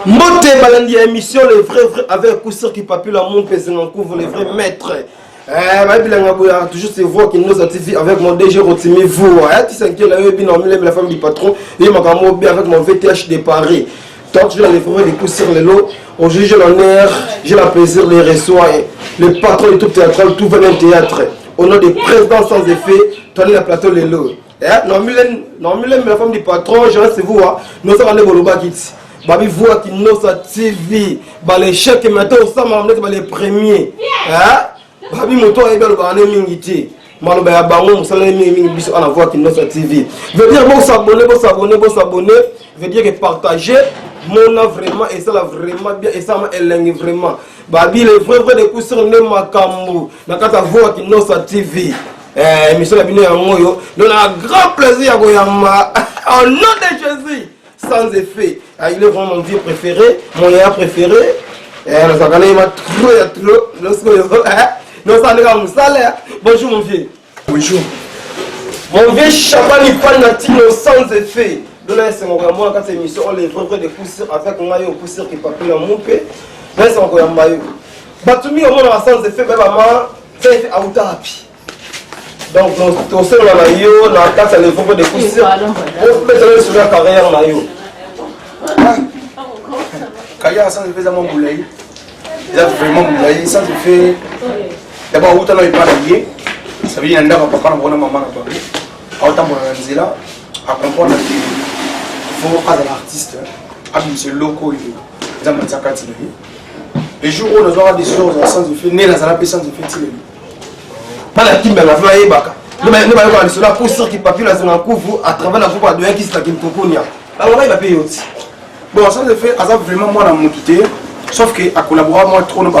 Moté balandi émission les vrais avec Koussir qui papule la mon pèse en couvre les vrais maîtres. Toujours ces voix qui nous identifient avec mon DG Rotimi vous. Tu sais que la femme du patron, il m'a bien avec mon VTH de Paris. Tant que je les vrais des Koussir les lots, aujourd'hui j'ai l'honneur, j'ai le plaisir de les recevoir. Le patron du tout théâtral, tout va dans le théâtre. Au nom des présidents sans effet, tenez la plateau les lots. Non, la femme du patron, je reste vous. Nous avons les Boloba Kits. Babi voit qui nous a TV, les chèques et maintenant ça m'a les premiers. Babi moto est bien le bané mingiti. Maloba ya bango musala mingi biso on voit qui nous a TV. Veut dire bon s'abonner, veut dire que partager mon vraiment et ça là vraiment bien et ça m'a élingué vraiment. Babi les vrais des coups sur le makambu. Na kata voix qui nous a TV. Émission la bino ya ngoyo. Nous a grand plaisir à goyama. Au nom de Jésus. Sans effet. Il est vraiment mon vieux préféré, mon yaya préféré. Bonjour mon vieux. Bonjour. Mon vieux Chabani Panatino sans effet. Nous avons moi quand émission on les vrais des poussières avec moi au poussière qui papille en mon pays. Nous sommes encore en maillot. Batumi au monde sans effet maman ça fait autapi. Donc on se la maillot, on attaque les vrais des poussières. On peut sur la carrière maillot. Kaya sans effet mon boulay. Il a vraiment boulay sans effet. D'abord où tu as pas lié. Ça veut dire que papa n'a pas maman n'a pas. Autant pour là à comprendre qu'il faut pas l'artiste. À monsieur loco il a mis sa carte. Les jours où nous aurons des choses sans effet, né dans la paix sans effet. Pas la team la flaye baka. Nous allons sur la poussière qui papille la zone en couvre à travers la coupe de qui se la qui me alors là il va payer aussi. Bon, ça fait vraiment moi dans mon quitté, sauf que à collaborer moi trop le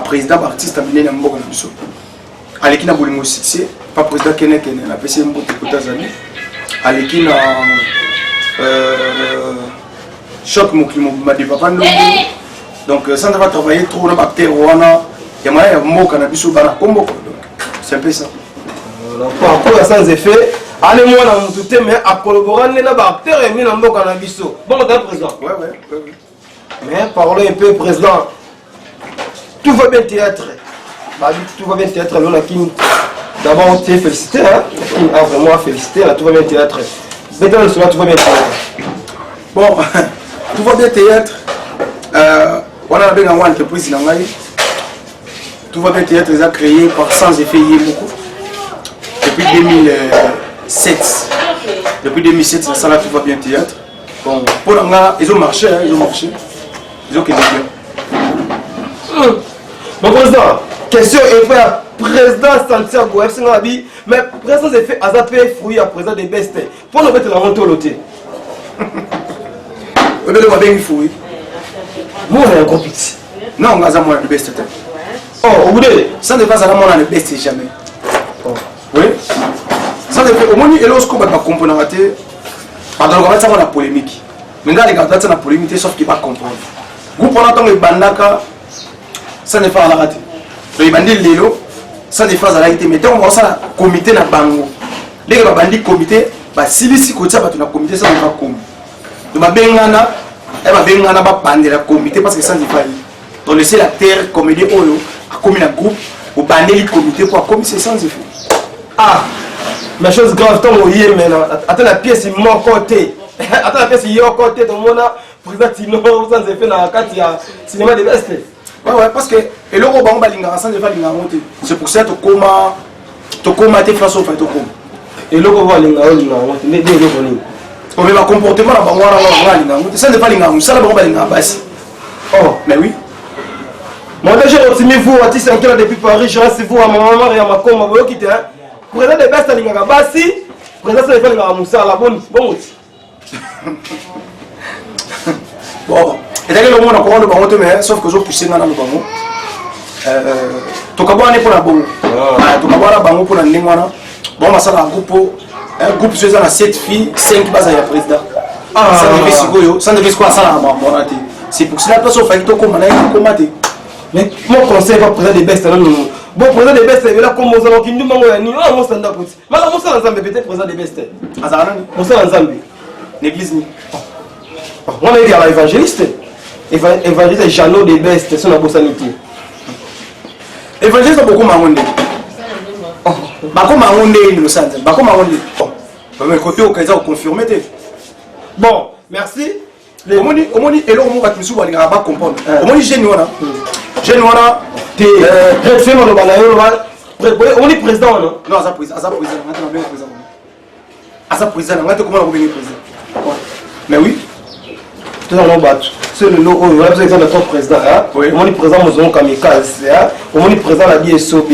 président artiste à Miné Namboka na biso. Aleki na bolingo succès, pas président Kene la PC Mbote Kotazali. Aleki na choc mokimo ma de papa ndo. Donc ça va travailler trop na bactéries wana, ya maya ya mboka na biso bana kombo. Donc c'est un peu ça. Encore sans effet. Allez moi dans mon tout mais à collaborer les acteurs et mis dans mon cannabis. Bon président. Ouais. Mais parlons un peu président. Tout va bien théâtre. Tout va bien théâtre. D'abord on t'est félicité hein. Qui a vraiment félicité là tout va bien théâtre. Maintenant le soir tout va bien théâtre. Bon tout va bien théâtre. On a bien une entreprise dans Ngai. Tout va bien théâtre ils ont créé par sans effet beaucoup. Depuis 2007. Depuis 2007, ça là tout va bien théâtre. Bon, pour l'instant, ils ont marché. Ils ont qu'à bien. Mon président, question est pour président Santiago FC Nabi, mais président c'est fait à zapper fouiller à président des bestes. Pour nous mettre la honte au loté. On va bien fouiller. Moi on est un gros petit. Non, on a moins de best. Oh, au bout de ça ne passe à la moins de best jamais. Oui. Ça fait au moins il est lorsqu'on va pas comprendre rater. Pardon, on va ça la polémique. Mais là les gars, ça la polémique sauf qu'il va comprendre. Vous prenez tant le bandaka ça ne fait pas la rater. Le bandit lelo ça ne fait pas la rater mais tant on va ça comité na bango. Les gars bandit comité ba silisi ko ça ba na comité ça ne va comme. De ma bengana ba bandé la comité parce que ça ne fait pas. Donc laisser la terre comédie oyo a comme un groupe au bandé le comité pour comme c'est sans effet. Ah, mais chose grave, tant qu'on y est maintenant. Attends la pièce, il mon côté. Attends la pièce, il y a côté. Donc, on a président Tino, sans effet, dans la carte, il y a cinéma de Best. Ouais, parce que et le Robin Balinga, sans effet, il a monté. C'est pour ça que tu commas tes façons, tu commas. Et le Robin Balinga, il a monté. Mais il on met un comportement à Banguara, ça n'est pas l'inga, ça n'est pas l'inga, basse. Oh, mais oui. Moi, déjà, retirez-vous, à Tissan, depuis Paris, je reste vous à ma maman et à ma com, vous quittez. Président des bestes à l'Inga Bassi, président de l'Inga Moussa, la bonne. Bon, et d'ailleurs, le monde a couru le banc, mais sauf que je poussé dans le banc. Tu as pour la banque. Tu as la banque pour la Ningwana. Bon, ma salle a un groupe sur 7 filles, 5 bases à la président. Ça ne fait quoi ça là, c'est pour cela que tu as fait tout comme mais mon conseil va président des bestes. Bon, président des bestes, là, comme nous allons qui nous manquent, nous allons s'en apporter. Mais là, nous sommes ensemble, peut-être président des bestes. Nous sommes ensemble. L'église. On a dit à l'évangéliste. Évangéliste Jeannot de Best, c'est son abosanité. Évangéliste beaucoup marondé. Bako marondé le sens. Bako marondé. Mais côté au Kaisa confirmé. Bon, merci. Au moins et là on va tout souvent les rabat comprendre. Au moins génuana. Génuana t'es fait mon balayo on est président non? Non, ça président, maintenant on bien président. Ça président, on va te comment on va bien président. Mais oui. Tout ça on bat. C'est le lot on a besoin de notre président hein. On est président Mozongo Kamikaze hein. On est président la DSOB.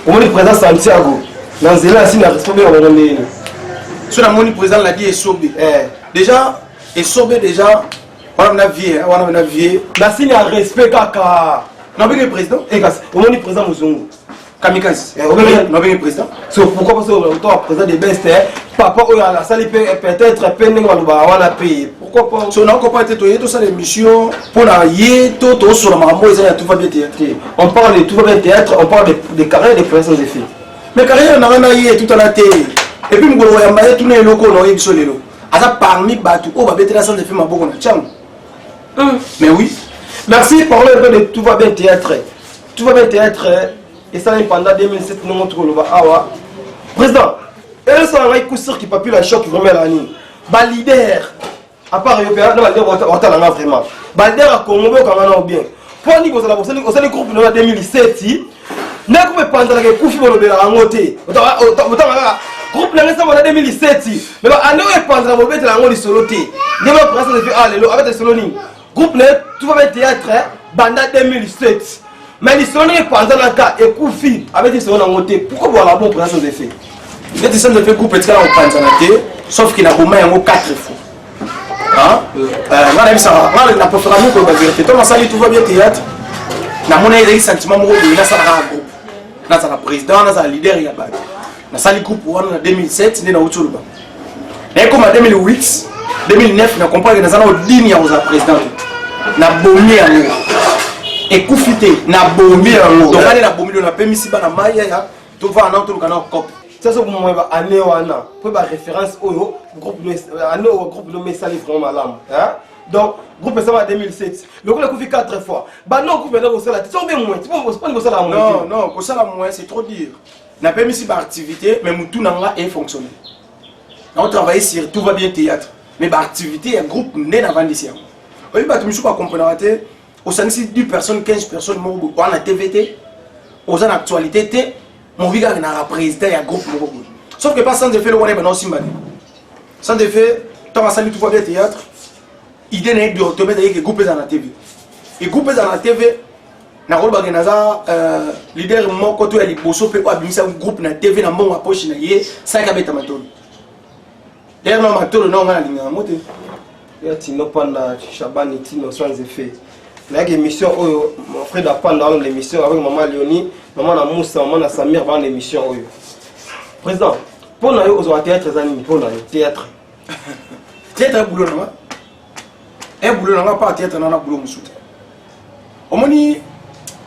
On est président Santiago. Dans zela si na responsable on est sur la moni président la DSOB. Déjà SOB déjà on a vie. La signe à respect kaka. Non bien président. On est président Mozongo Kamikaze. Non bien président. C'est pourquoi parce que le président des bestes papa a la salle peut-être peine on a payé. Pourquoi pas? Si on a encore pas été tout ça l'émission pour la yé tout sur la mambo et tout va bien théâtre. On parle de tout va bien théâtre, on parle des carrières des personnes des filles. Mais carrière n'a rien à y tout à la télé. Et puis m'golo ya mbaye tout les locaux non ils sont les locaux. Asa parmi batu oh ba bête la salle de film beaucoup na cham. Mais oui. Merci parlons un peu de tout va bien théâtre. Tout va bien théâtre et ça pendant 2007 nous montre le awa. Président, et ça va être qui pas pu la choc vraiment la nuit. Ba leader à part européen non leader on vraiment. Ba leader à Congo quand on a bien. Pour ni vous allez groupe dans 2007 n'a pas pendant que Koufi Bolobé a monté. Groupe la récemment en 2007 mais année pendant Bolobé la ngoli soloté. Des ma présence de faire avec des soloni. Groupe là tout va bien théâtre banda 2007. Mais les soloni pendant la cas et Koufi avec des soloni monté. Pourquoi voilà bon présence de fait? Il y a des gens de fait groupe petit là au Panzanate sauf qu'il a au moins 4 fois. Hein? On a ça, on a pas fait l'amour pour la vérité. Toi, ça tout va bien théâtre. Na mon avis, sentiment moi de na ça groupe. Na ça président, na ça leader il y a pas. Na ça le groupe en 2007, ni na autour ba. Et comme en 2008, 2009, na comprendre que na ça na ligne aux président. Na bombi amour. Et koufité, na bombi amour. Donc allez na bombi na permis si ba na maya ya, tout va en tout le canal cop. Ça c'est pour moi année wana pour la référence au groupe année au groupe nommé Sali vraiment malam hein donc groupe ça en 2007 le groupe a fait 4 fois bah non groupe là au ça c'est bien moins tu peux pas ça la moins non pour ça la moins c'est trop dire n'a pas mis si par activité mais tout n'a pas fonctionné on travaille sur tout va bien théâtre mais par activité un groupe né avant d'ici oui bah tu me suis pas comprendre raté au sein de 10 personnes 15 personnes on a TVT aux en actualité mon viga na président ya groupe moko sauf que pas sans effet le wana ba non simbani sans effet tant à salut tout va bien théâtre idée n'est de te mettre avec groupe dans la TV et groupe dans la TV na rôle ba genaza leader moko to ya liboso pe ko abimisa groupe na TV na mbongo poche na ye ça ka beta matolo d'ailleurs non matolo non ngana linga mote ya tino panda Chabani tino sans effet la émission mon frère d'apprendre dans l'émission avec maman Léonie maman na Moussa maman na Samir dans l'émission président pour nous aux théâtre anime pour nous théâtre boulot non un boulot non pas théâtre na boulot musuta omoni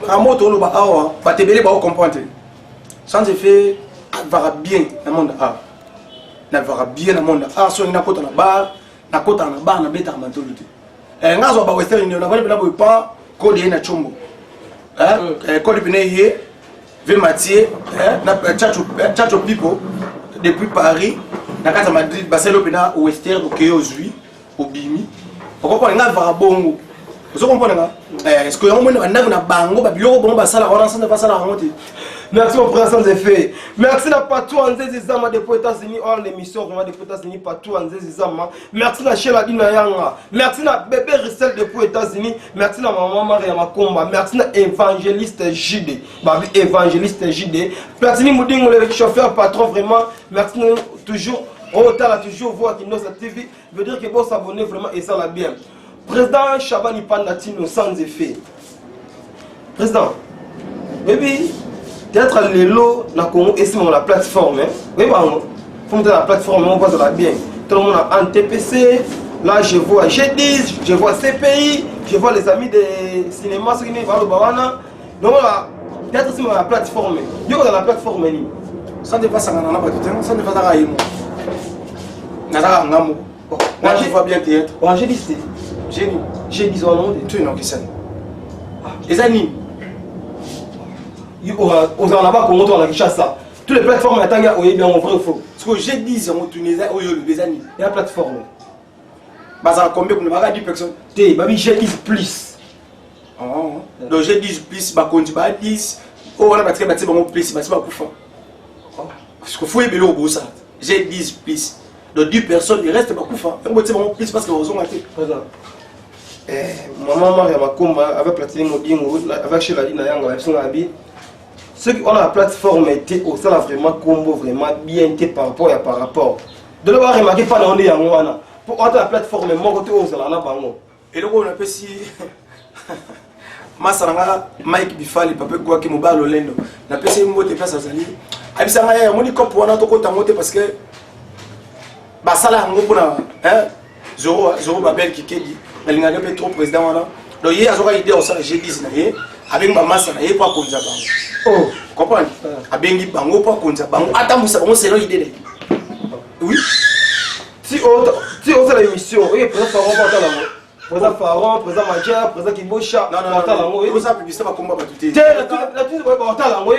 ramoto lo ba awa ba tebele ba comprendre sans effet va bien dans monde art na va bien dans monde art so na kota na bar na beta mentalité ngazo ba western ni na vale na pas code na chombo code bine hier ve Mathieu na chacho people depuis Paris na kata Madrid baselo pena western ok ozui obimi pourquoi nga va bongo vous comprenez est-ce que on na bango ba biloko bongo ba sala on ensemble pas sala remonter. Merci mon frère sans effet. Merci na partout en Zezizama depuis États-Unis en l'émission vraiment depuis États-Unis partout en Zezizama. Merci na Sheila Dina Yanga. Merci na bébé Rissel depuis États-Unis. Merci na maman Maria Makomba. Merci na évangéliste JD. Babi évangéliste JD. Merci ni Moudingo le chauffeur patron vraiment. Merci toujours autant là toujours voir qui nous a TV veut dire que bon s'abonner vraiment et ça la bien. Président Chabani Pandatino sans effet. Président. Baby peut-être les lots na Congo et c'est la plateforme oui bon faut monter la plateforme on voit ça bien tout le monde a en TPC là je vois G10 je vois CPI je vois les amis des cinémas ceux qui ne vont pas donc voilà peut-être c'est la plateforme yo dans la plateforme ni ça ne passe pas na pas tout ça ne passe pas à yemo na ngamo moi je vois bien théâtre angéliste J'ai 10 ans. Tu es non qui ça. Les amis. Aux en là-bas, comment on a ça. Toutes les plateformes attendent bien en vrai ou faux. Parce que j'ai 10 ans, tu n'es pas les amis. Il y a la plateforme. Bah ça combien pour ne pas 10 personnes. Babi j'ai 10 plus. Donc j'ai 10 plus, bah quand tu vas 10, on a battu bon plus, bah c'est pas pour faire. Parce qu'il faut y aller au bout ça. J'ai 10 plus. Donc 10 personnes, il reste pas pour faire. On va dire bon plus parce que vous ont été. Maman Maria Makomba avec platine Modingo, avec chez la Dina Yang, avec son habit. Ceux qui ont la plateforme était au ça vraiment combo vraiment bien été par rapport à par rapport. De le voir remarquer pas dans les Yangwana. Pour entrer la plateforme, mon côté au Zalana Bango. Et le on appelle si Masaranga Mike Bifali papa quoi qui mobile Olendo. Na pesi mo te place azali. Abisanga ya moni cop wana to kota mote parce que ba sala ngo pona hein zoro babel qui kedi. Na linga pe trop président wana. Donc hier azoka idée au ça j'ai dit na ye avec ma massa na ye pas konza bango. Oh, comprendre? Abengi bango pas konza bango. Atamusa bango c'est l'idée. Oui. Si on fait l'émission, oui, président Faron va entendre là. Président Faron, président Madia, président Kibosha, non, non, ça publicité va combat pas tout. La tuile va entendre là, oui.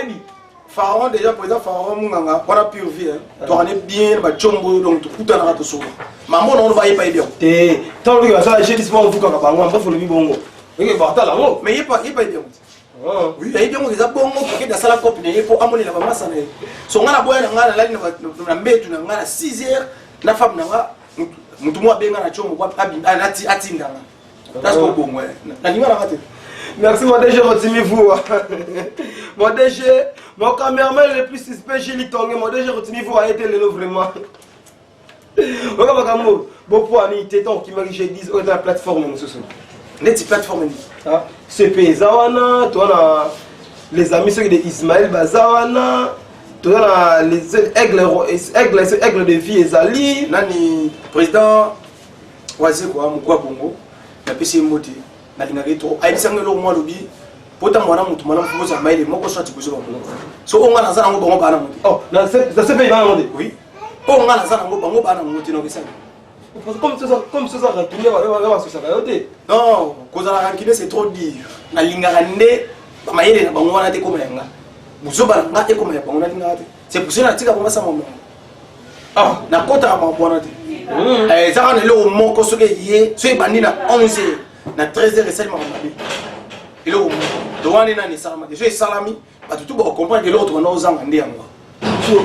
Faron déjà président Faron munganga, on a pure vie hein. Tu en es bien, ba chombo donc tu putain na to souvent. Maman on va y pas bien. Tant que ça j'ai dit on vous quand bango, on faut le bongo. Oui, va entendre là. Mais il pas bien. Oui, il bien les bongo pour que dans sala copine pour amener la maman ça ne. So ngana boya ngana la na mbetu na ngana 6h. La femme n'a mutu mwa benga na chombo kwa ati nganga. That's pas bon ouais. Na ninga na raté. Merci mon DG retenez-vous. Mon DG, mon cameraman le plus suspect j'ai litongue mon DG retenez-vous a été le vraiment. Regarde Makamo, bon pour ani téton qui m'a j'ai dit la plateforme monsieur. Neti plateforme ni. Ah, CP Zawana, toi les amis ceux de Ismaël Bazawana. Les aigles de vie ezali nani président wazi quoi mukwa bongo na pesi moti na linga to aibisanga lo mwa lobi pota mwana mutu mwana mfuza maile moko swati kuzo bongo so onga na zana ngo bongo bana moti oh na se paye bana moti oui onga na zana ngo bongo bana moti no kesa comme ça rankine va ça va yote non koza la rankine c'est trop dur na linga rande ba maile na bongo wana te ko menga muzoba na te ko menga bongo na linga te c'est pour ça que tu as ça ah na kota ka mabona te ça on est là au moko so ke yé so e bandi na 11h na 13h et ça m'a demandé et là do wani na ni salama je salami ba tout ba comprendre que l'autre na ozanga ndi yango so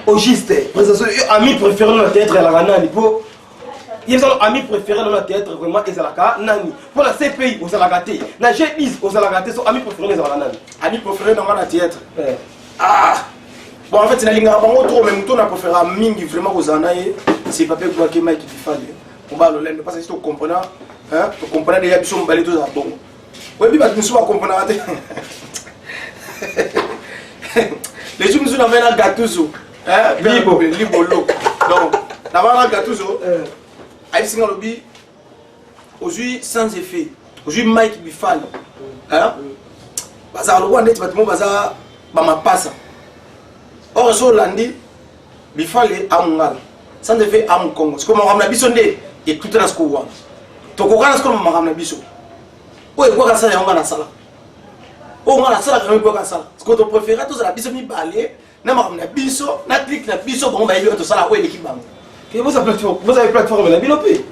au juste présence ami préféré dans le théâtre la ranani pour il y a ami préféré dans le théâtre vraiment ezalaka nani pour la CPI aux alagaté na G10 aux alagaté so ami préféré dans la ranani ami préféré dans le théâtre ah bon en fait c'est la ligne bango trop même tout na préféré mingi vraiment aux anaye c'est papa quoi qui Mike Bifali on va le parce que si tu comprends hein tu comprends déjà biso mbali tout ça bon oui bi ba tu pas comprendre les jours nous avons un gâteau hein libolo donc d'abord un gâteau aïe singa lobi aujourd'hui sans effet aujourd'hui Mike Bifali hein bazar lo wande tu bazar ba mapasa or so landi Bifali amungal sans effet am Congo c'est comme on a bisondé et tout dans ce qu'on voit to ko kana sko ma na biso oye kwa kasala yonga na sala o nga na sala quand kwa kasala ce que tu préfères tous la biso mi balé na ma na biso na click na biso bon ba yo to sala o l'équipe bango que vous avez plateforme la bilopé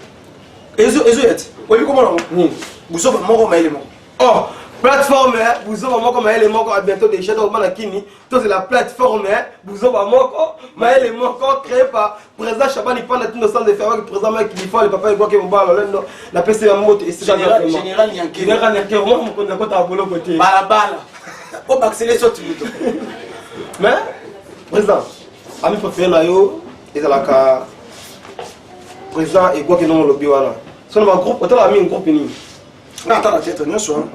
ezo yet o bi comment non buso ba moko ma élément oh plateforme vous avez moko ma élément à bientôt déjà donc manakini to c'est la plateforme vous avez moko ma élément créé par président Chabani pendant tout ensemble de faire avec président Mike Bifali papa il voit que mon bal la PC ya moto et général Yanké moi mon konza kota bolo côté bala o baxeler sur tout mais président ami préféré na yo ezalaka président et quoi que non lobby wana son ma groupe autant ami un groupe ni na ta la tête non so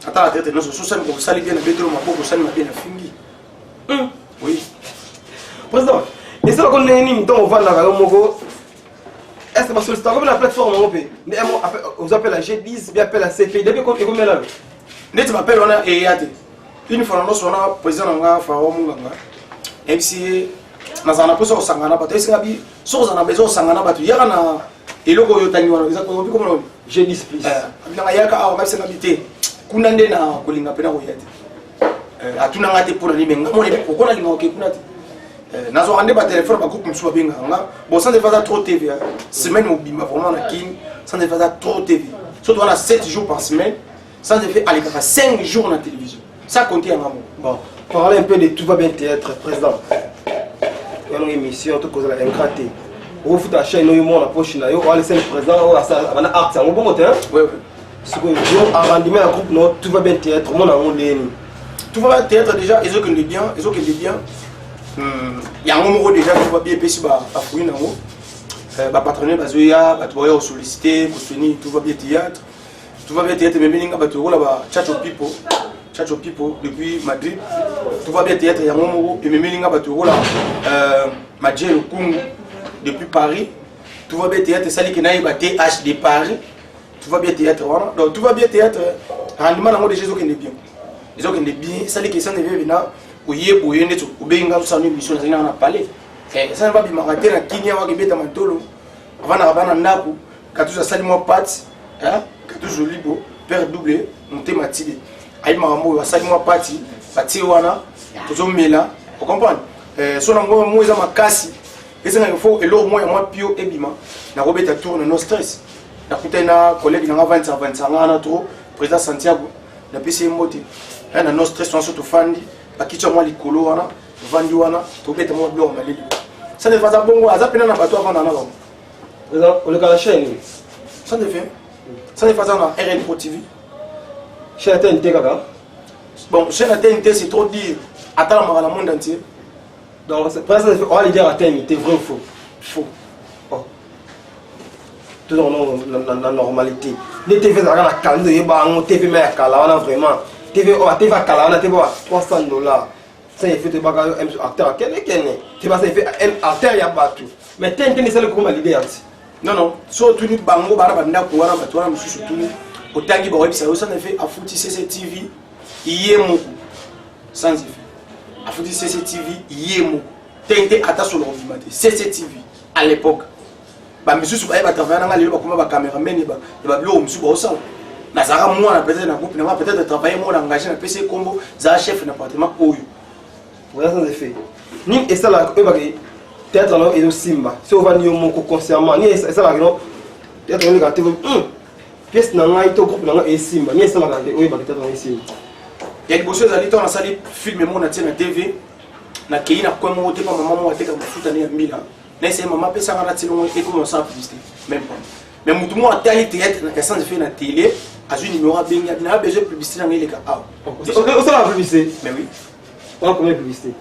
ata la tête non so so ça me sali bien betro ma boko sali ma bien fingi oui président et ça qu'on est ni donc on va la moko est-ce que c'est comme la plateforme on peut mais on appelle la G10 bien appelle la CPI depuis combien là net m'appelle on a EAT une fois on a président nga Faro Munganga MC na zana poso sangana bato esinga bi so zana bezo sangana bato yaka na Et le koyo tani wana exactement obi comment j'ai 10 plus na yaka awa kabisa ngabite kuna nde na kolinga pena koyate atuna ngate pona ni menga mona ko kona linga ke kuna te nazo ande ba téléphone ba groupe msuba benga nga bon sans defa trop TV semaine mobima vraiment na kin sans defa trop TV surtout on a 7 jours par semaine sans defa aller pas 5 jours na télévision ça compte en amour bon parler un peu de tout va bien théâtre président il y a une émission tout cause la ingraté au foot à chaîne no la poche na yo on laisser le président on a ça on a art ça on bon terrain ouais ce que yo arrangement à groupe non tout va bien théâtre mon amour tout va bien théâtre déjà ils ont que les bien il y a un moment déjà tout va bien pesi ba fruit na ngo ba patronner bazoya ba toya solliciter pour tenir tout va bien théâtre mais meninga ba to là ba chacho people depuis Madrid tout va bien théâtre il y a un moment et meninga ba to là Madje le Kungu depuis Paris tout va bien théâtre ça li que na ba TH de Paris tout va bien théâtre voilà donc tout va bien théâtre rendement na ngo déjà ils ont que bien ça li que ça ne veut venir oye boye ndeto obenga usana émission na parler ça ne va pas bimarater na kinya wa kibeta mantolo avana ndaku katuza sali mo pat katuzo libo père doublé monter matide ayi marambo wa sali mo pati bati wana tozo mela vous comprenez so na ngo mo eza makasi ezanga il faut elo mo ya mo pio ebima na robeta tourne no stress na kutena collègue na 25 na trop président Santiago na pc moti na no stress on surtout fandi bakicha mwa likolo wana vandi wana tobeta mwa blo malili ça ne va pas bongo azapena na bato avant na nalo on le la chaîne ça ne fait ça ne fait ça na RN Pro TV chaîne TNT kaka bon chaîne TNT c'est trop dire attends la monde entier donc c'est presque on va dire à TNT vrai ou faux tout dans la normalité les TV ça la calme de ba on TV mais kala wana vraiment TV à Kala, on a TV $300. Ça il fait te bagarre acteur quel tu vas ça il fait un acteur ya batu. Mais TNT c'est le comment l'idée anti. Non, so tout ni bango bara banda ko wana batu wana mususu tout otangi ba website ça ne fait afuti CCTV yemo sans effet. Afuti CCTV yemo. TNT ata sur l'ordinateur CCTV à l'époque. Ba mususu ba travailler na lelo ba kuma ba cameraman ba bilo mususu ba osala. Nazara moi peut-être na groupe na peut-être travailler moi engagé na PC Combo za chef d'appartement oyo voilà ça c'est fait ni et ça là peut-être là et simba si on va ni mon consciemment ni ça là non peut-être on regarde pièce na ngai to groupe na et simba ni ça là oyo ba peut-être on simba il y a des choses à l'état on a sali film moi na tia na TV na kei na kwa mo te pa maman mo ateka mafuta ni 1000 na c'est maman pesa na tilongo et comment ça publicité même pas mais mutu mo atali théâtre na essence fait na télé à un numéro à Benga, il a besoin de publicité dans les cas. On s'en a publicité. Mais oui. On a combien de publicité?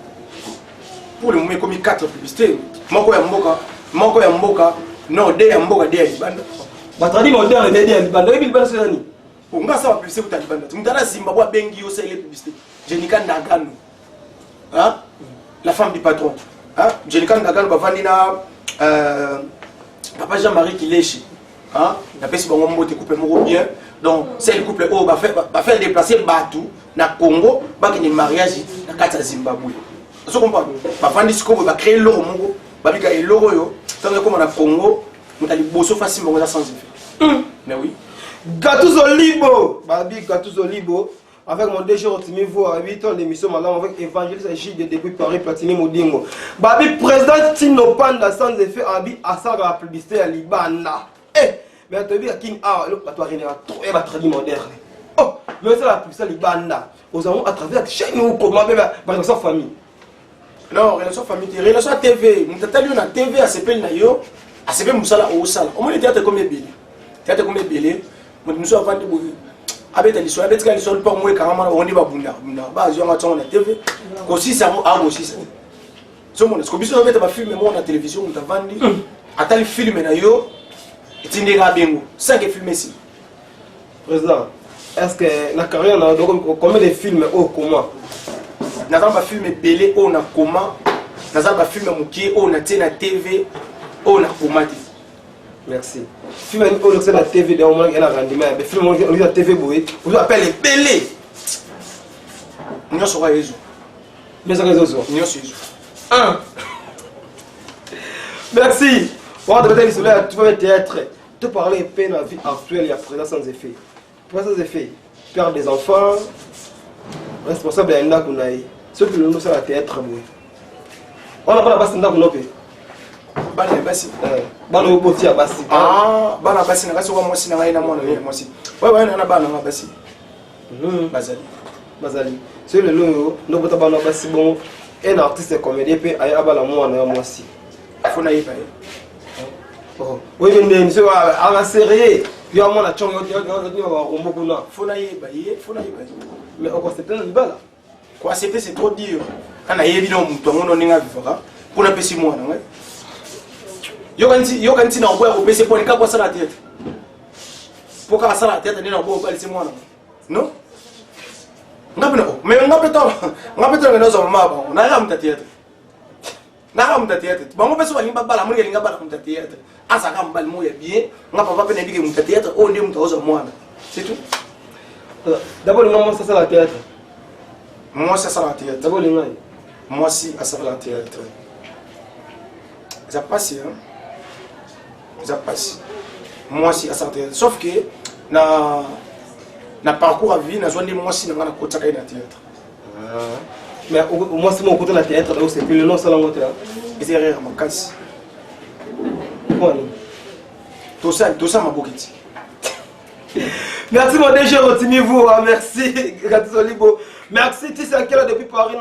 Pour le moment, comme 4 publicités. Moko ya mboka, non, de ya mboka, de ya libanda. Batradi mo de ya libanda, et libanda c'est nani? On va savoir publicité pour libanda. Tu me donnes Zimbabwe Bengi yo c'est les publicités. Jenika Ndagano. Hein? La femme du patron. Hein? Jenika Ndagano va vendre na papa Jean-Marie qui lèche. Hein? La peste bon mot te coupe mon bien. Donc c'est le couple va faire déplacer Batou na Congo ba ki mariage na kati ya Zimbabwe. Vous comprenez? Ba fandi siko ba créer l'euro mongo ba bika l'euro yo tant comme na Congo mutali boso facilement ça sans effet. Mais oui. Gattuso Libo, babi Gattuso Libo avec mon DG Rotimi vous à 8 ans d'émission madame avec évangéliste J de depuis Paris Platini Modingo. Babi président Tino Panda sans effet abi asa la publicité à Libanda. Mais tu as vu à King A, le bateau générateur et la tradition moderne. Oh, mais c'est la puissance de Banda. Nous avons à travers chaque nous comment même par relation famille. Non, relation famille, relation TV. Nous t'attendons na TV à CP na yo, à CP musala au sala. Au moins le théâtre comme belé. Théâtre comme belé. Nous sommes avant de bouger. Avec l'histoire, avec l'histoire pas moi carrément on dit ba bunda. Ba zo nga tsona TV. Aussi ça mo aussi ça. So mon est-ce que biso mettre ba film moi na télévision on t'a vendu. Atali film na yo. Et tu n'es 5 films ici. Président, est-ce que la carrière a combien de films au comment? Nous avons un film belé au na comment? Nous avons un film mouki au na TV au na comment? Merci. Film au na TV de au moins il a rendement. Mais film au na TV boé, vous appelez belé. Nous sommes réseau. Mais ça réseau. Nous sommes. Merci. On va devenir isolé, tu vas théâtre. Te parler peine dans la vie actuelle, il y a présent sans effet. Pas sans effet. Père des enfants, responsable d'un lac ou naï. Ceux qui nous sont à théâtre, on n'a pas la base d'un lac Bana basi. Bana oboti ya basi. Ah, bana basi na kasi wa mwasi na ngai na mwana mwasi. Ouais, na bana na basi. Bazali. C'est le lot, no bota bana basi bon. Un artiste comédien peut aller à la mwana ya mwasi. Faut na yipa. Oh, oui, mais c'est à sérieux. Yo mwana chongo yo wa rombo kuna. Faut na yipa, faut na yipa. Mais on accepte na libala. Quoi accepter c'est trop dur. Kana yebi no mutu ngono ninga vivaka. Kuna pesi mwana ngai. Yo kanti na oboya ko pesi poni ka kwa sala tete. Poka sala tete ni na oboya ko pesi mwana. Non? Mais ngape to ngenozo mama na ya mtatiete. Na mtatiete. Bango peso balimba bala muri linga bala mtatiete. Asa ka mbali moya bien, ngapa papa ne bige mtatiete o ndi mtaozo mwana. C'est tout. D'abord maman ça la théâtre. Moi ça la théâtre. D'abord linga. Moi si à ça la théâtre. Ça passe hein. Ça passe. Moi si à ça la théâtre. Sauf que na parcours à vie na zone moi si na kota ka na théâtre. Mais moi si mon côté na théâtre là c'est plus le nom ça la montée là. Et c'est rire ma casse. Quoi non? Tout ça ma bokiti. Merci mon DG Rotimi-vous, merci Gatsolibo. Merci Tissa qui est là depuis Paris.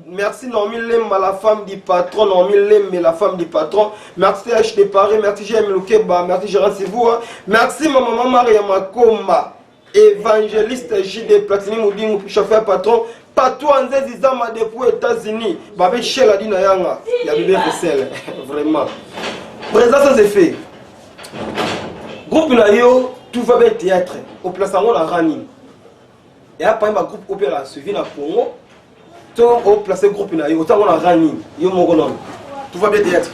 Merci Normi Lem, la femme du patron. Normi Lem, la femme du patron. Merci H de Paris, merci J.M. Loukeba, merci Gérard Sivou. Merci ma maman Maria Makoma. Évangéliste J.D. Platini Mouding, chauffeur patron. Patou Anze Zizama depuis aux États-Unis. Babé Shell a dit Nayanga. Il y a bébé Ressel. Vraiment. Présence sans effet. Groupe Nayo, tout va bien théâtre. Au placement la Rani. Et après, ma groupe opéra suivi la Congo. Tout au placé groupe Nayo. Autant on a Rani. Yo mon nom. Tout va bien théâtre.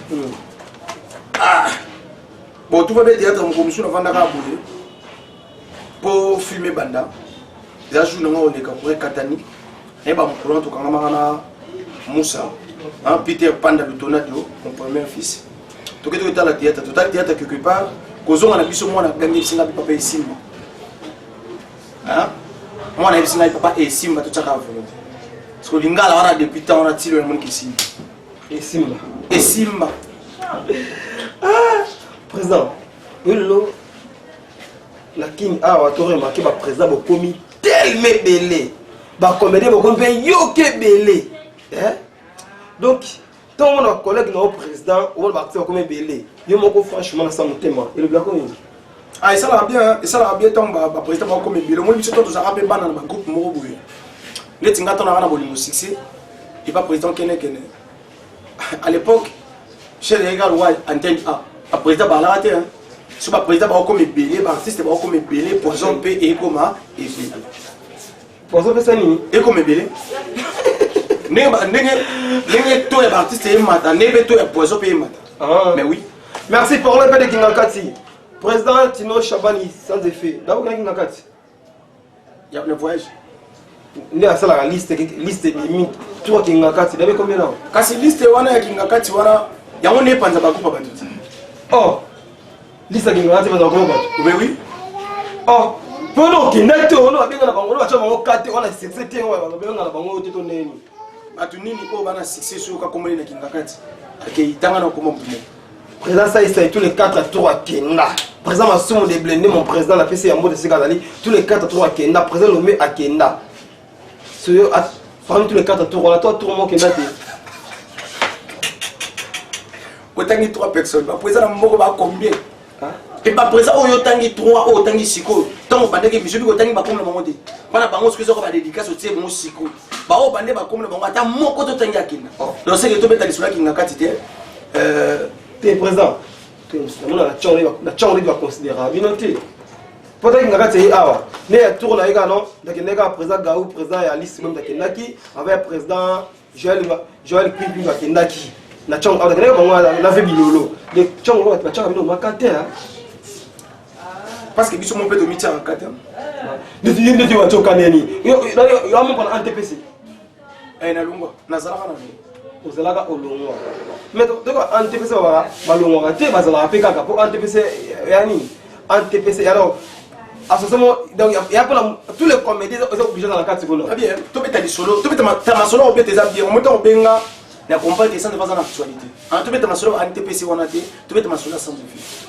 Bon, tout va bien théâtre. Mon commission va vendre à bouler. Pour filmer Banda. Déjà, je suis pour Katani. Et bah, mon courant, tout comme Moussa. Peter Panda le Tornado, mon premier fils. Tout est dans la théâtre. Tout le théâtre quelque part. Quand on a vu ce monde, on a gagné le papa et Simba. Moi, on a vu le papa et Simba, tout ça. Parce que l'Ingala, depuis tant, on a tiré le monde qui Simba. Et Simba. Et Simba. Président, la King a remarqué que le président a commis tellement belé. La comédie a commis yoke belé. Donc, tant on a collègue au président, on va partir comme belé. Yo moko franchement ça mon thème. Et le black comme ah, ça va bien tant le président va comme belé. Moi, je suis tout ça rappelé ban dans le groupe moko boye. Les tinga ton na bolimo succès. Et pas président Kene. À l'époque, chez les gars ouais antenne A. Le président ba la hein. Si le président va comme belé, l'artiste va comme belé, poison P et coma et belé. Poison P ça ni et comme belé. N'est toi l'artiste et mata, n'est toi poison P et mata. Mais oui. Merci pour le peu de Kingakati. Président Tino Chabani sans effet. D'abord Kingakati. Il y a un voyage. Il y a la liste de limite. Toi Kingakati, d'abord combien là? Quand c'est liste wana Kingakati wana, il y a on est pas dans ba coupe bantu. Oh. Liste Kingakati va dans coupe bantu. Oui. Oh. Pendant qu'il n'est pas on a bien na bango, on va changer on 4 on a 7 on va bien na bango tout on est. Atunini ko bana succès sur ka komoni na Kingakati. OK, tanga na ko mo. Président ça tous les 4 tours à Kenda. Président Massoum de Blendé, mon président la PC Yambo de Segadali, tous les 4 tours à Kenda. Président nommé à Kenda. Parmi tous les 4 tours, on a 3 tours mon Kenda. Autant que 3 personnes. Le président Moko va combien? Et le président autant que 3, autant que 6. Tant que je suis autant que comme le moment. Pendant que je suis dédicace au tiers, mon 6. Bao bande ba comme le moment. Tant Moko to tangi Kenda. Donc c'est que tu peux sur la Kinga Katité. T'es présent. La chambre doit considérer. Peut-être que nous avons un tour là, nous avons président Gaou, président et Alice même Kendaki, avec le président Joël Pipi Kendaki. La chambre, nous avons Bilolo. Les chambres, nous avons Makate. Parce que nous sommes un peu de métier en Makate. Nous sommes un peu de métier en NTPC. ozalaka olongwa mais donc NTPC balongwaka te bazalaka mpe kaka mpo NTPC ya nini NTPC alors association donc ya mpona tous les comédiens eza obligé dans la kati kuna bien tobeta lisolo tobeta masolo obeta eza bien omonta obenga na comprendre que ça ne va pas en actualité en tobeta masolo ya NTPC wana te tobeta masolo ya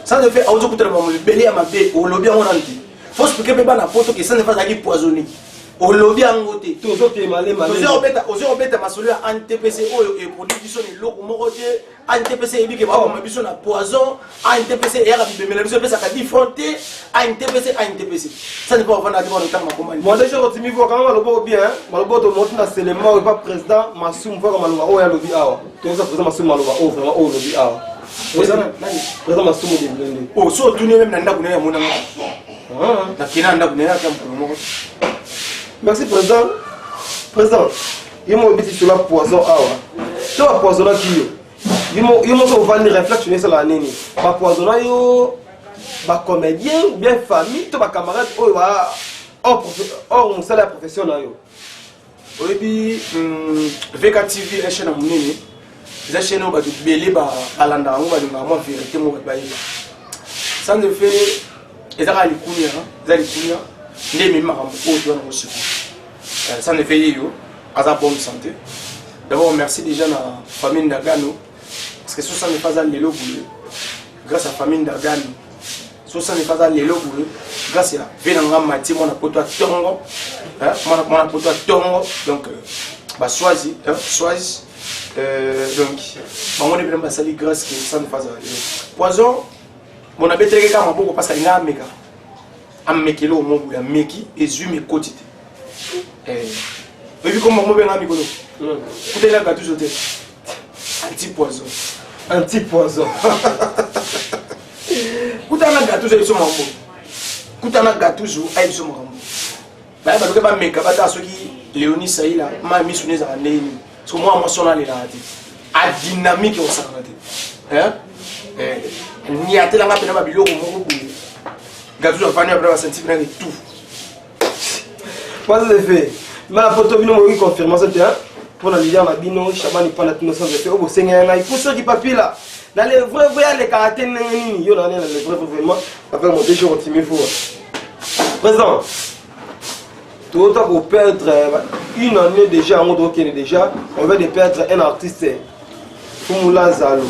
sans effet auzo kutela mabele ya mabe olobi yango na nti faut expliquer mpe bana poto que ça ne va pas poisonner olobi yango te ozobeta masolo ya NTPC oyo eproduit biso eloko moko te NTPC ebike bakoma biso na poison NTPC eyaka bibemela biso epesaka difronte NTPC ça ne peut pas vana te wana otanga makomani moi déjà rotimi vo quand maloba bien maloba tomoti na selema oyo pa président Massoum voka maloba oyo alobi awa toza président Massoum maloba oyo vraiment oyo alobi awa président Massoum de oh so tuni même na ndako na ya mona na kina ndako na ya kampo moko. Merci président. Président, il m'a dit sur la poison. Tu vas poisonner qui? Il m'a dit réflexion sur la nini. Ma poisonner yo, ma comédien ou bien famille, tu vas camarade or mon salaire professionnel yo. Oui puis VK TV est chaîne à mon nini. C'est chaîne où va te belé ba alanda où va de maman vérité moi va bailler. Ça ne fait et ça va les couilles hein, les mêmes marambos doivent aussi. Ça ne fait yo à sa bonne santé. D'abord merci déjà la famille Ndagano parce que ça n'est pas à l'élo boulé. Grâce à la famille Ndagano, ça n'est pas à l'élo boulé. Grâce à Venanga Mati mon apoto à Tongo, mon apoto à Tongo donc bah choisi donc on est vraiment sali grâce que ça ne pas à poison mon abete kaka maboko parce qu'il y a meka amekelo omongu ya meki ezu me quotité et comme mo benga mikolo kutela ka toujours te anti poison kutana ga toujours iso mambo kutana ga toujours ay iso mambo ba ba ba meka ba ta soki Léonie Saïla ma missionnaire à neni parce que moi sona le la a dynamique au sakate ni atela nga pena ba biloko moko boye Gazou a venu après la sentir bien et tout. Pas de fait. Mais la photo vient de confirmer ça. Pour la leader, la bino, chaman, il prend la tenue sans effet. Au Seigneur, il faut ceux qui papier là. Dans les vrais les caractères, il y en a les vrais vraiment. Avec mon déjà retimé fou. Présent. Tout autant pour perdre une année déjà, on doit déjà. On veut de perdre un artiste. Fumula Zalo.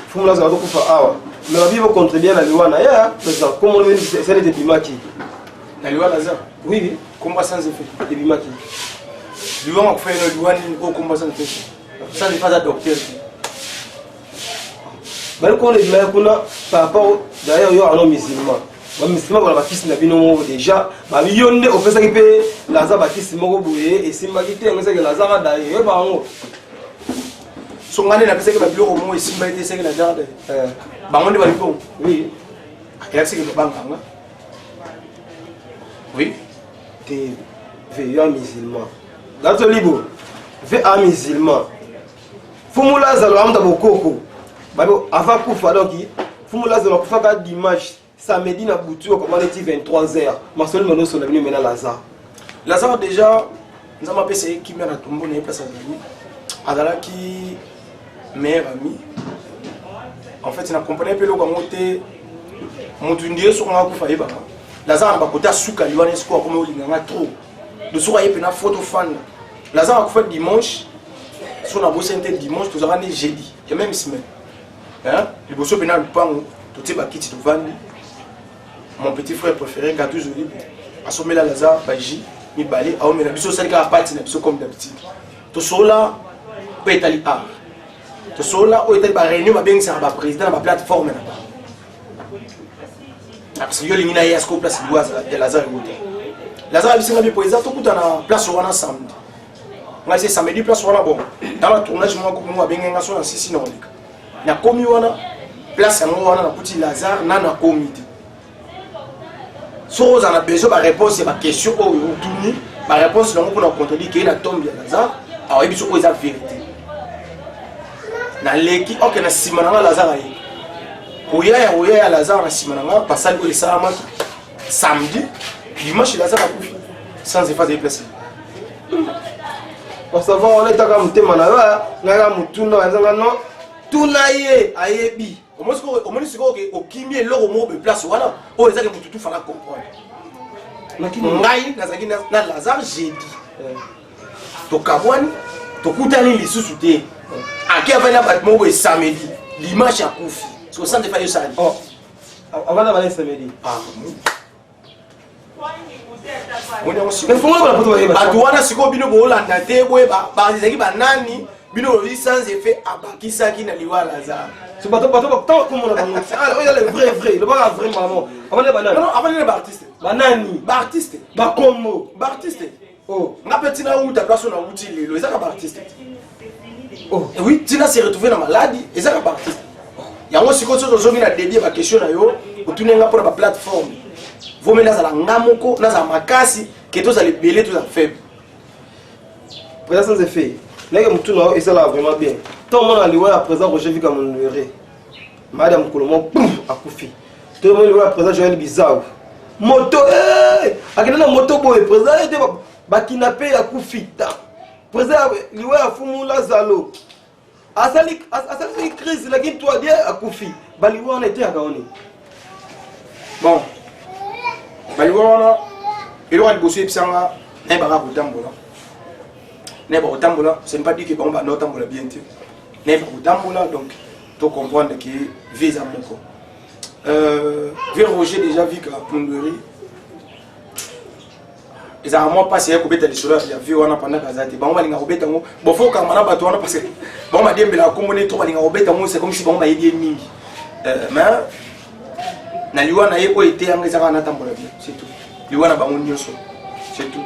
Fumula Zalo pour faire awa. Mais la vie va contredire la loi Naya, comme on le dit, c'est celle de Bimaki. La loi Lazare? Oui, combat sans effet. De Bimaki. La loi a fait une loi au combat sans effet. Ça n'est pas un docteur. Mais quand on est par rapport d'ailleurs, il y a un homme musulman. Les musulmans, on a baptisé déjà. Il y a un fait ça qui peut Lazare baptisé et si Magité, on sait que Lazare d'ailleurs. Son année, la personne qui va plus au moins et si Magité, c'est que Lazare. On est bon. Oui. Et là, c'est que le banque. Oui. T'es veillant musulman. Dans le livre, veillant musulman. Fumula Zalo Amda Bokoko. Avant Koufa, donc, Fumula Zalo Koufa dimanche, samedi, na Boutou, comme on dit 23h. Ma seule mano sur la venue maintenant Lazare. Lazare, déjà, nous avons appelé qui m'a tombé, on a place à venir. Adala qui meilleur ami. En fait, il a compris un peu le gamoté. Mon tundier sur un coup failli baba. Lazare a bakota souka liwane score comme il y a trop. De soir il y a une photo fan. Lazare a fait dimanche. Sur la bosse interne dimanche, tout ça va jeudi. Il y a même semaine. Hein? Le bosso pénal pan tout est bakiti tout van. Mon petit frère préféré gâteau joli. A sommet la Lazare baji mi balé a omena biso ça ka parti na biso comme d'habitude. Tout ça là peut être ali a. Tout ça là au était ba réunion ba bien ça ba président ba plateforme là. Parce que yo lingina ya sko place de Lazare Gote. Lazare a bisinga bi président tout na place wana samedi. Nga c'est samedi place wana bon. Dans le tournage moi ko mo benga nga so na sisi na olika. Na komi wana place yango wana na kuti Lazare na comité. So on a besoin de réponse à ma question oh tourni ma réponse là pour nous contredire que la tombe de Lazare a eu besoin de la vérité. Na leki OK na simana Lazare yi. Oya Lazare na simana pasal ko salama samedi dimanche Lazare a couché sans effacer déplacer. Pour savoir, on est à Kamutemana, Naga Mutuna, non, Tunaye, Ayebi. Au moins, c'est au Kimi et l'or au mot de place, voilà. Oh, les gens qui tout faire comprendre. Ngai, na Lazare, j'ai dit. To Kabouani, to Koutani, les sous-soutés. À qui avait un bâtiment samedi, l'image à Koufi. C'est au centre de Fayo Sali. Oh, avant d'aller samedi. Ah, mais faut que si on bino bolanda te boye ba ezaki banani bino licence fait abakisaki na liwa Lazare. C'est pas tant comme on a dit. Ah, il y a le vrai, le pas vrai maman. Avant les bananes. Non, avant les artistes. Banani, Ba artiste. ba como. Ba artiste. Oh, Na petit na ou ta place na outil le ezaka ba artiste. oh. Et oui, Tina s'est retrouvé dans maladie, ezaka ba artiste. Yango siko so zo mina dédié ba question na yo, otunenga pour la plateforme. Vous mettez dans la ngamoko, dans la makasi, que tous les belés, tous les faibles. Présent sans effet. Là, et ça là vraiment bien. Tant que on a à présent, j'ai vu comme on le verrait. Madame Colombo, boum, à Koufi. Tout le monde à présent, Joël Bizarre. Moto, à quel moto boy, présent, il était kidnappé à Koufi. Présent, il est à Foumou Lazalo. À cette crise, la guine toi, à Koufi. Baliwa, on était à Gaoni. Bon. Baliwana, il doit bosser psanga, n'est pas autambola. N'est pas autambola, ce n'est pas dit que bon va notambola bien sûr. N'est pas autambola, donc tu comprendre que visa moko. Roger déjà vu que Punduri. Ils ont vraiment passé à couper les soldats, il y a vu on a pendant Kazati. Bon, on va les couper tango. Bon, faut qu'on m'a pas parce que bon, on m'a dit que la communauté trop va les couper tango, c'est comme si bon, on m'a dit ni. Mais na liwa na yeko été angeza na tambola bien, c'est tout. Liwa na bango nyoso. C'est tout.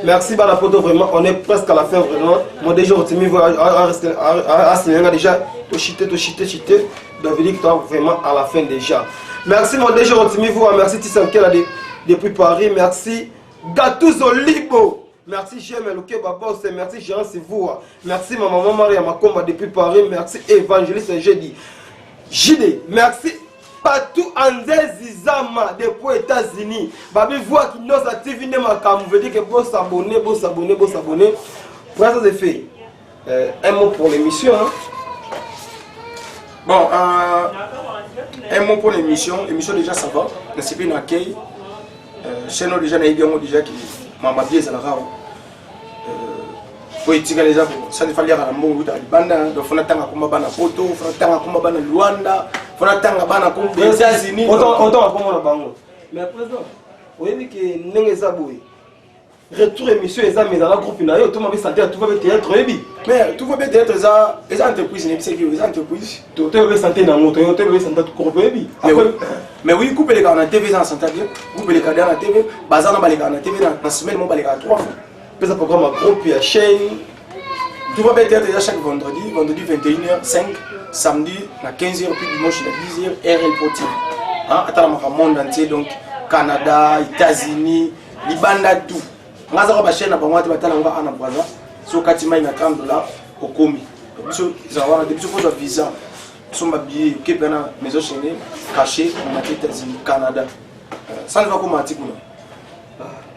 Merci Banapoto, vraiment, on est presque à la fin vraiment. Moi déjà Rotimi a déjà chité. David toi vraiment à la fin déjà. Merci mon déjà Rotimi, merci Tissankela depuis Paris, merci Gatouzo Libo. Merci J'aime Luke Babos, merci Gérard Sivoua. Merci ma maman Maria Makoma depuis Paris, merci Évangéliste Jeudi. JD, merci Patou André Zizama depuis États-Unis. Babi voit qui nous a TV ma cam veut dire que bon s'abonner. Pour ça c'est fait. Un mot pour l'émission. Hein? Bon, un mot pour l'émission. L'émission déjà ça va. C'est bien accueil. Chez nous déjà bien déjà qui m'a bien ça la rare. Faut étiqueter les gens. Ça ne fallait pas mon goût à Libanda. Donc faut attendre comment bana photo, faut attendre comment bana Luanda. Faut attendre bana comme les États-Unis. Autant comment la bango. Mais à présent, vous voyez que n'engagez pas retour émission les amis dans la groupe na yo tout m'a santé tout va bien théâtre ebi. Mais tout va bien théâtre ça les entreprises n'est c'est que les entreprises. Tout va santé dans moto, tout va santé tout groupe ebi. Mais oui, couper les gars en TV dans santé bien, couper les cadres en TV, bazar dans les gars en TV dans semaine mon les gars 3 fois. Peut-être programme groupe et chaîne. Tout va bien théâtre chaque vendredi 21h5, samedi à 15h puis dimanche à 10h RL Poti. Hein, à travers le monde entier donc Canada, États-Unis, Libanda tout. Ngaza ba chaîne ba mwati batala nga ana bwaza so katima ina $30 okomi biso zawana de biso ko visa so ma billet ke pena maison chaîne caché na États-Unis Canada ça ne va comment atikuna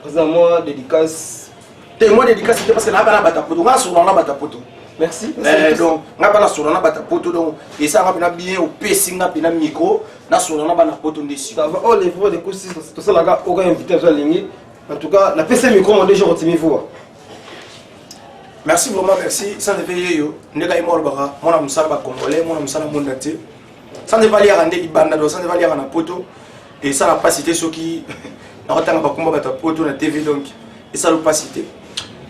présent moi dédicace c'est parce que là bana bata poto nga so na bata poto merci donc nga bana so na bata poto donc et ça nga bien au PC nga pena micro na so na bana poto ndesi ça va oh les fois de courses tout ça là aucun invité à ligne. En tout cas, la PC micro m'a déjà retiré vous. Merci vraiment, merci. Sans défaillir, yo, nega imor bara, mon am salba congolais, mon am salba mondate. Sans défaillir à rendre ibanda, sans défaillir à na poto. Et ça n'a pas cité ceux qui n'ont pas combat bata poto na TV donc. Et ça n'a pas cité.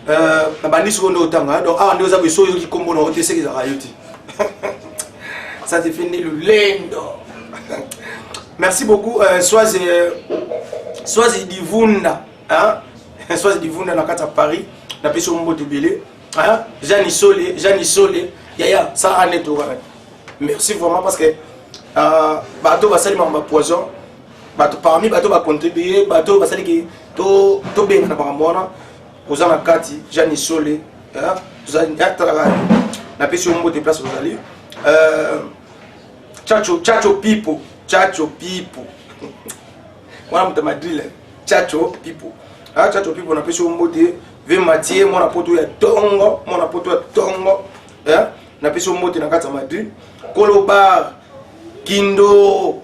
Na bandi seconde autant, donc ah on doit savoir ceux qui combo na OTC qui a rayoti. Ça te fait le lendo. Merci beaucoup. Sois divunda. Hein? Soit divuna na kata Paris na peso mbote belé hein Jani Solé yaya ça en est tout merci vraiment parce que bateau va salir ma poison bateau parmi bateau va contribuer bateau va salir qui to bien na bamona ozana kati Jani Solé hein ozani atara na peso mbote place ozali chacho people wana mta madrile Chacho people. Ah, Chacho people, on a fait sur mode ve Mathieu mon apoto ya tongo mon apoto ya tongo hein na peso mote na kata Madrid Kolobar Kindo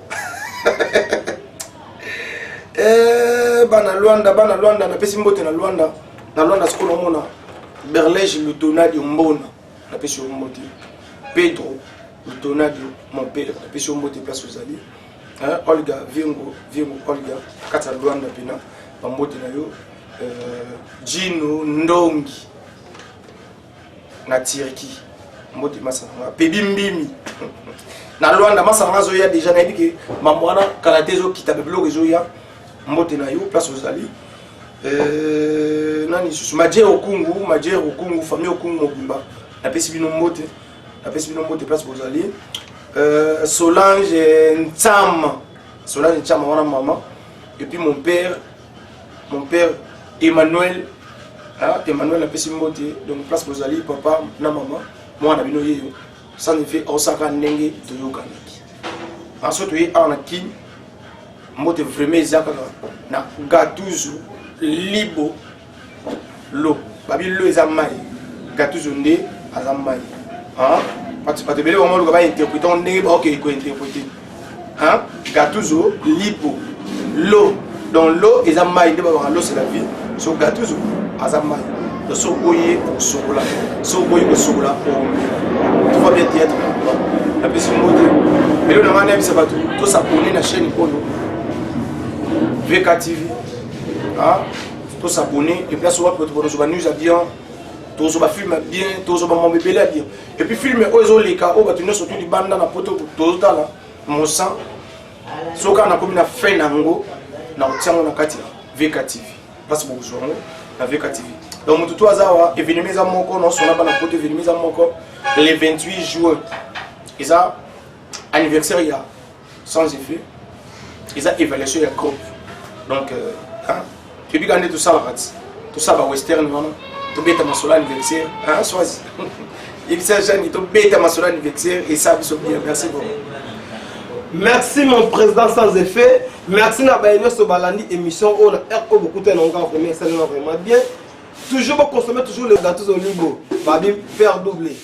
bana Luanda na pesi mbote na Luanda skolo mona Berlege le Donadio Mbona na pesi mbote Pedro le Donadio mon père na pesi mbote place aux alliés hein Olga Vingo Olga kata Luanda pena ba mbote na yo Gino Ndongi na Tirki mbote masanga Pebi Mbimi na Luanda masanga zo ya déjà na yiki mamwana karaté zo kitabelo zo ya mbote na yo place aux alliés nani susu Majer Okungu famille Okungu Mobimba na pesi bino mbote place aux alliés Solange Ntsama wana maman et puis mon père Emmanuel na pesi mbote donc place aux alliés papa na maman moi na bino yeyo sans effet osaka ndenge to yokaniki ensuite oui on a qui mbote vraiment ezaka na Gatuzo libo lo babi lo ezamai Gatuzo nde azamai pas bele vraiment lo ba interpréter ndenge ba OK ko interpréter Gatuzo libo lo donc lo ezamai nde ba lo c'est la vie so Gatuzo azamai de sokoye sokola tu vas bien être la personne mode mais le nama nem ça va tout s'abonner la chaîne Polo VK TV tout s'abonner et place sur pour nous news bien tout ça film bien tout ça mon bébé là bien et puis filmer aux les cas au bâtiment surtout du banda na poto tout là mon sang soka na comme na fin nango na utiamo na kati VK TV place pour vous na VK TV donc tout azawa événement za moko non sona bana poto événement za moko le 28 juin ils a anniversaire il y a sans effet ils a évaluation il y a groupe donc et puis quand tout ça va western non tout bête ma sola anniversaire sois il s'agit tout bête ma sola anniversaire et ça vous bien merci beaucoup. Merci mon président sans effet. Merci na baïno so balandi émission on a beaucoup de encore vraiment ça vraiment bien. Toujours consommer toujours les gâteaux au libo. Babi faire doubler.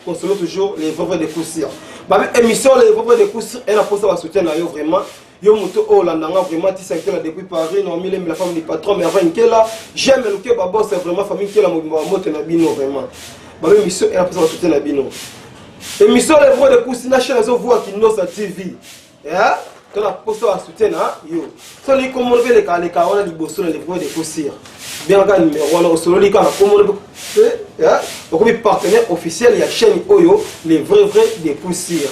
Consommer toujours les vrais de coussir. Babi émission les vrais de coussir et la poste va soutenir na yo vraiment. Yo moto o la nanga vraiment ti secteur depuis Paris non mille la femme du patron mais avant que là j'aime le que babo c'est vraiment famille qui la moto na bino vraiment. Babi émission et la poste va soutenir na bino. Émission les voix de Koussina chez les voix qui nous sa TV. Ya, quand la poste à soutien yo. So les comment les cas on a du bosso les voix de Koussir. Bien quand numéro on a solo les cas comment ya, donc les partenaires officiels il y a chaîne Oyo les vrais de Koussir.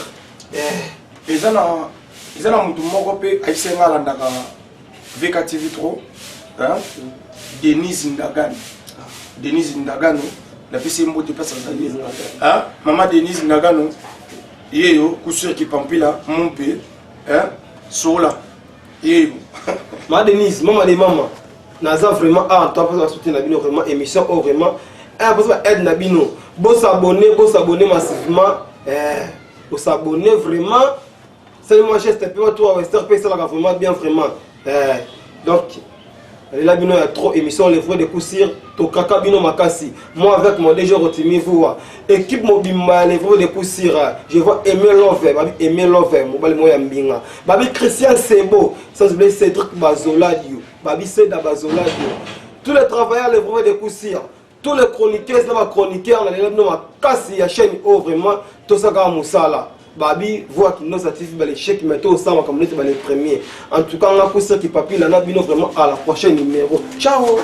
Et ça na mutu moko pe aisenga landaka VK TV trop hein Denise Ndagano la PC mbote passe hein maman Denise Ndagano yeyo Koussir qui pampila mon pe hein sola yeyo ma Denise maman de maman naza vraiment toi pour soutenir la bino vraiment émission vraiment pour aide na bino bo s'abonner massivement pour s'abonner vraiment c'est moi geste peu toi Western PC là vraiment bien vraiment donc là bino il y a trop émissions les vrais de Koussir to kaka bino makasi moi avec mon DG Rotimi voix équipe mobimba les vrais de Koussir je vois Aimer Love mobile moya mbinga babi Christian Sebo sans oublier Cédric Bazoladio babi Seda Bazoladio tous les travailleurs les vrais de Koussir tous les chroniqueurs là chroniqueurs na les bino makasi ya chaîne o vraiment to saka musala Babi voit qu'il nous satisfait les chèques mais tout ça comme les premiers en tout cas on a Koussir qui papille là bino vraiment à la prochaine numéro ciao.